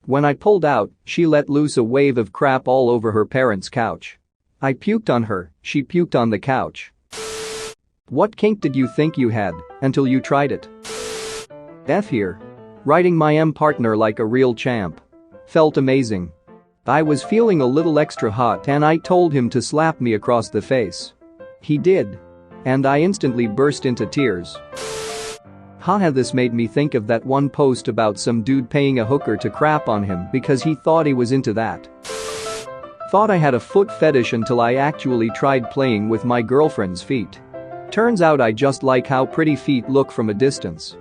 When I pulled out, she let loose a wave of crap all over her parents' couch. I puked on her, she puked on the couch. What kink did you think you had until you tried it? F here. Riding my partner like a real champ. Felt amazing. I was feeling a little extra hot and I told him to slap me across the face. He did. And I instantly burst into tears. Haha, this made me think of that one post about some dude paying a hooker to crap on him because he thought he was into that. Thought I had a foot fetish until I actually tried playing with my girlfriend's feet. Turns out I just like how pretty feet look from a distance.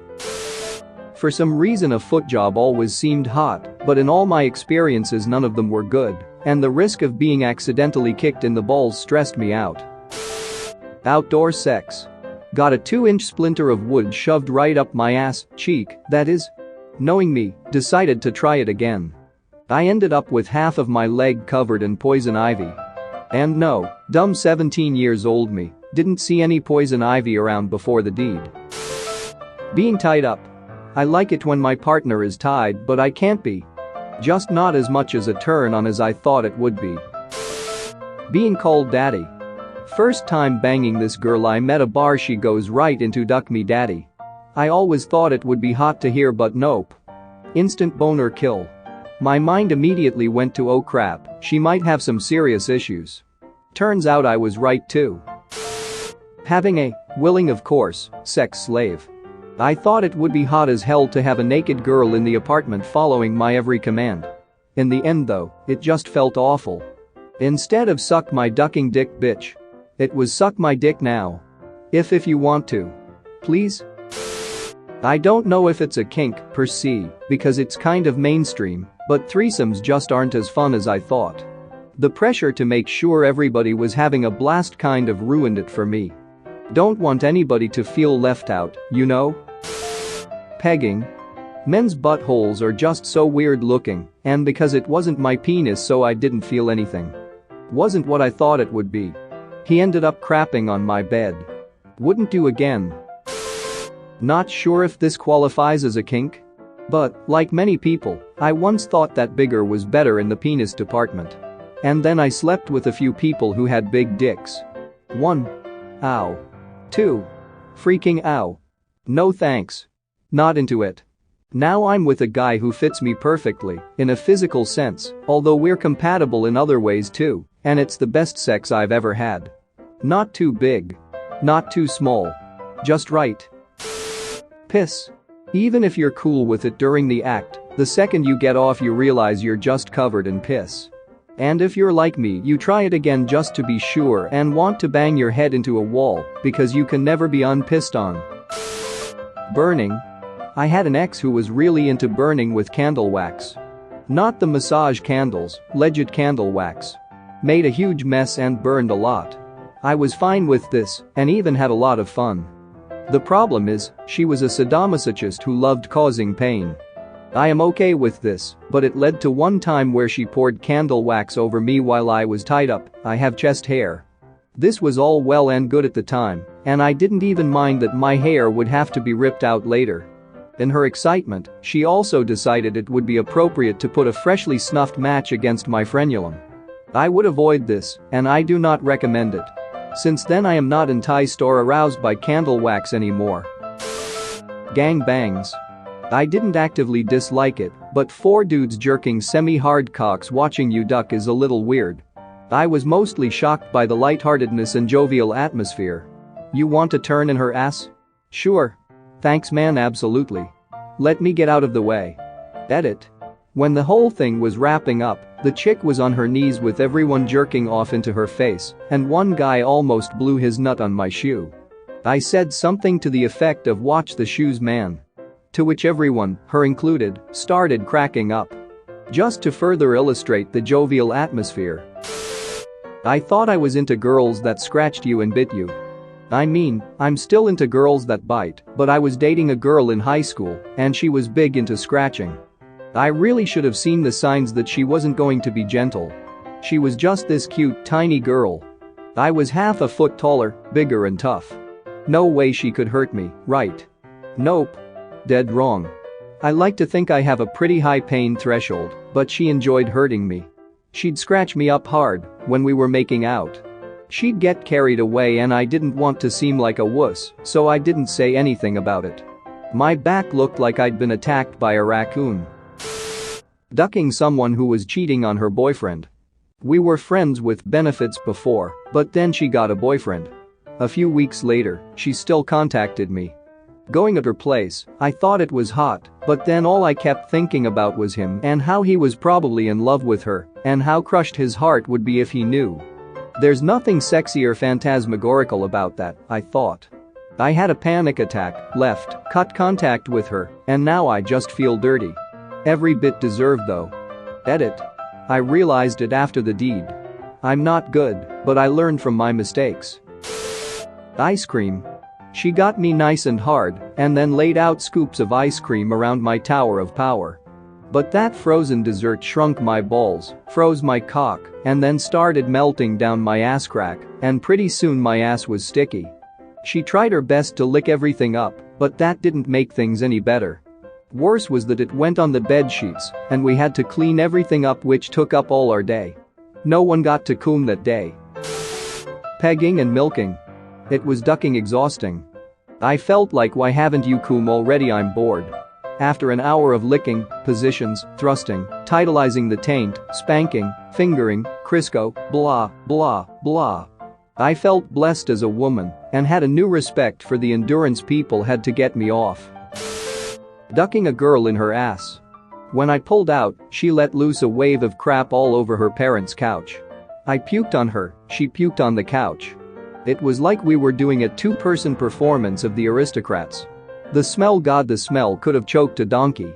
For some reason a foot job always seemed hot, but in all my experiences none of them were good, and the risk of being accidentally kicked in the balls stressed me out. Outdoor sex. Got a 2-inch splinter of wood shoved right up my ass cheek, that is. Knowing me, decided to try it again. I ended up with half of my leg covered in poison ivy. And no, dumb 17 years old me didn't see any poison ivy around before the deed. Being tied up. I like it when my partner is tied, but I can't be. Just not as much as a turn on as I thought it would be. Being called daddy. First time banging this girl I met a bar, she goes right into "duck me daddy." I always thought it would be hot to hear, but nope. Instant boner kill. My mind immediately went to, oh crap, she might have some serious issues. Turns out I was right too. Having a, willing of course, sex slave. I thought it would be hot as hell to have a naked girl in the apartment following my every command. In the end though, it just felt awful. Instead of suck my ducking dick bitch. It was suck my dick now. If you want to. Please? I don't know if it's a kink per se, because it's kind of mainstream, but threesomes just aren't as fun as I thought. The pressure to make sure everybody was having a blast kind of ruined it for me. Don't want anybody to feel left out, you know? Pegging. Men's buttholes are just so weird looking, and because it wasn't my penis, so I didn't feel anything. Wasn't what I thought it would be. He ended up crapping on my bed. Wouldn't do again. Not sure if this qualifies as a kink? But, like many people, I once thought that bigger was better in the penis department. And then I slept with a few people who had big dicks. 1. Ow. 2. Freaking ow. No thanks. Not into it. Now I'm with a guy who fits me perfectly, in a physical sense, although we're compatible in other ways too, and it's the best sex I've ever had. Not too big. Not too small. Just right. Piss. Even if you're cool with it during the act, the second you get off you realize you're just covered in piss. And if you're like me, you try it again just to be sure and want to bang your head into a wall because you can never be unpissed on. Burning. I had an ex who was really into burning with candle wax. Not the massage candles, legit candle wax. Made a huge mess and burned a lot. I was fine with this and even had a lot of fun. The problem is, she was a sadomasochist who loved causing pain. I am okay with this, but it led to one time where she poured candle wax over me while I was tied up. I have chest hair. This was all well and good at the time, and I didn't even mind that my hair would have to be ripped out later. In her excitement, she also decided it would be appropriate to put a freshly snuffed match against my frenulum. I would avoid this, and I do not recommend it. Since then I am not enticed or aroused by candle wax anymore. Gang bangs. I didn't actively dislike it, but 4 dudes jerking semi-hard cocks watching you duck is a little weird. I was mostly shocked by the lightheartedness and jovial atmosphere. You want to turn in her ass? Sure. Thanks man, absolutely. Let me get out of the way. Edit. When the whole thing was wrapping up, the chick was on her knees with everyone jerking off into her face, and one guy almost blew his nut on my shoe. I said something to the effect of "Watch the shoes, man." To which everyone, her included, started cracking up. Just to further illustrate the jovial atmosphere. I thought I was into girls that scratched you and bit you. I mean, I'm still into girls that bite, but I was dating a girl in high school, and she was big into scratching. I really should have seen the signs that she wasn't going to be gentle. She was just this cute, tiny girl. I was half a foot taller, bigger and tough. No way she could hurt me, right? Nope. Dead wrong. I like to think I have a pretty high pain threshold, but she enjoyed hurting me. She'd scratch me up hard when we were making out. She'd get carried away and I didn't want to seem like a wuss, so I didn't say anything about it. My back looked like I'd been attacked by a raccoon. Ducking someone who was cheating on her boyfriend. We were friends with benefits before, but then she got a boyfriend. A few weeks later, she still contacted me. Going at her place, I thought it was hot, but then all I kept thinking about was him and how he was probably in love with her and how crushed his heart would be if he knew. There's nothing sexy or phantasmagorical about that, I thought. I had a panic attack, left, cut contact with her, and now I just feel dirty. Every bit deserved though. Edit. I realized it after the deed. I'm not good, but I learned from my mistakes. Ice cream. She got me nice and hard and then laid out scoops of ice cream around my tower of power. But that frozen dessert shrunk my balls, froze my cock, and then started melting down my ass crack, and pretty soon my ass was sticky. She tried her best to lick everything up, but that didn't make things any better. Worse was that it went on the bed sheets, and we had to clean everything up, which took up all our day. No one got to coom that day. Pegging and milking. It was ducking exhausting. I felt like, why haven't you coom already, I'm bored. After an hour of licking, positions, thrusting, titalizing the taint, spanking, fingering, Crisco, blah, blah, blah. I felt blessed as a woman and had a new respect for the endurance people had to get me off. Ducking a girl in her ass. When I pulled out, she let loose a wave of crap all over her parents' couch. I puked on her, she puked on the couch. It was like we were doing a two-person performance of The Aristocrats. The smell could have choked a donkey.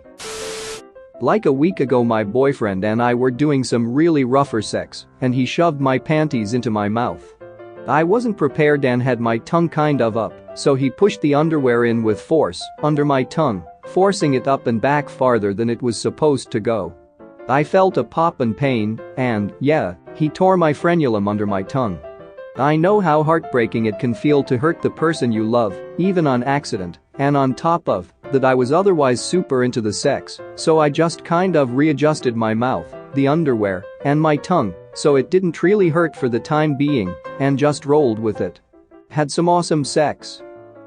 Like a week ago, my boyfriend and I were doing some really rougher sex, and he shoved my panties into my mouth. I wasn't prepared and had my tongue kind of up, so he pushed the underwear in with force, under my tongue, forcing it up and back farther than it was supposed to go. I felt a pop and pain, and, yeah, he tore my frenulum under my tongue. I know how heartbreaking it can feel to hurt the person you love, even on accident, and on top of that I was otherwise super into the sex, so I just kind of readjusted my mouth, the underwear, and my tongue, so it didn't really hurt for the time being, and just rolled with it. Had some awesome sex.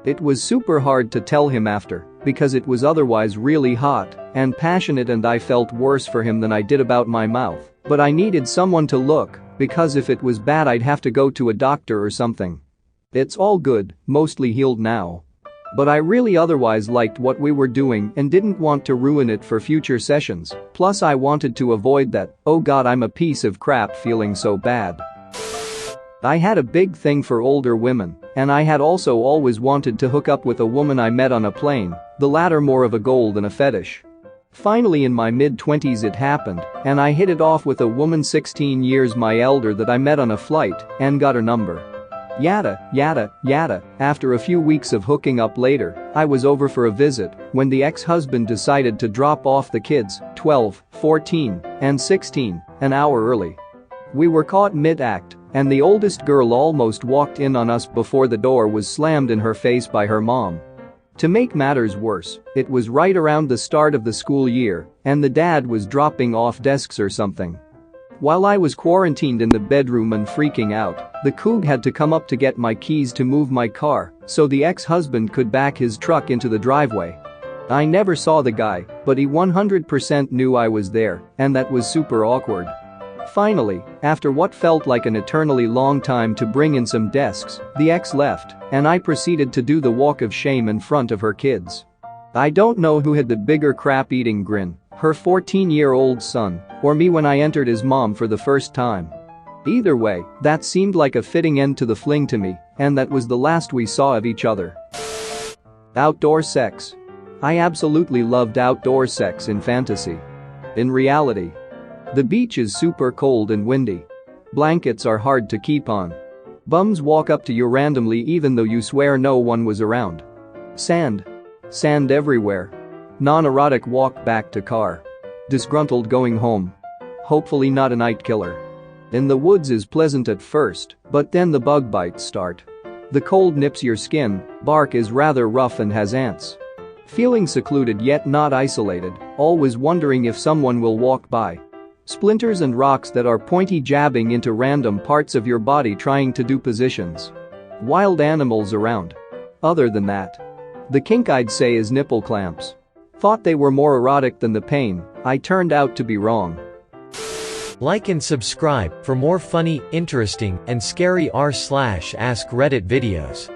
It was super hard to tell him after, because it was otherwise really hot and passionate and I felt worse for him than I did about my mouth, but I needed someone to look, because if it was bad I'd have to go to a doctor or something. It's all good, mostly healed now. But I really otherwise liked what we were doing and didn't want to ruin it for future sessions, plus I wanted to avoid that, oh god I'm a piece of crap feeling so bad. I had a big thing for older women, and I had also always wanted to hook up with a woman I met on a plane, the latter more of a goal than a fetish. Finally in my mid-20s it happened, and I hit it off with a woman 16 years my elder that I met on a flight and got her number. Yada, yada, yada. After a few weeks of hooking up later, I was over for a visit when the ex-husband decided to drop off the kids, 12, 14, and 16, an hour early. We were caught mid-act, and the oldest girl almost walked in on us before the door was slammed in her face by her mom. To make matters worse, it was right around the start of the school year, and the dad was dropping off desks or something. While I was quarantined in the bedroom and freaking out, the coog had to come up to get my keys to move my car so the ex-husband could back his truck into the driveway. I never saw the guy, but he 100% knew I was there, and that was super awkward. Finally, after what felt like an eternally long time to bring in some desks, the ex left, and I proceeded to do the walk of shame in front of her kids. I don't know who had the bigger crap-eating grin, her 14-year-old son, or me when I entered his mom for the first time. Either way, that seemed like a fitting end to the fling to me, and that was the last we saw of each other. Outdoor sex. I absolutely loved outdoor sex in fantasy. In reality, the beach is super cold and windy. Blankets are hard to keep on. Bums walk up to you randomly even though you swear no one was around. Sand. Sand everywhere. Non-erotic walk back to car. Disgruntled going home. Hopefully not a night killer. In the woods is pleasant at first, but then the bug bites start. The cold nips your skin, bark is rather rough and has ants. Feeling secluded yet not isolated, always wondering if someone will walk by. Splinters and rocks that are pointy jabbing into random parts of your body trying to do positions. Wild animals around. Other than that. The kink I'd say is nipple clamps. Thought they were more erotic than the pain, I turned out to be wrong. Like and subscribe for more funny, interesting, and scary r/ask Reddit videos.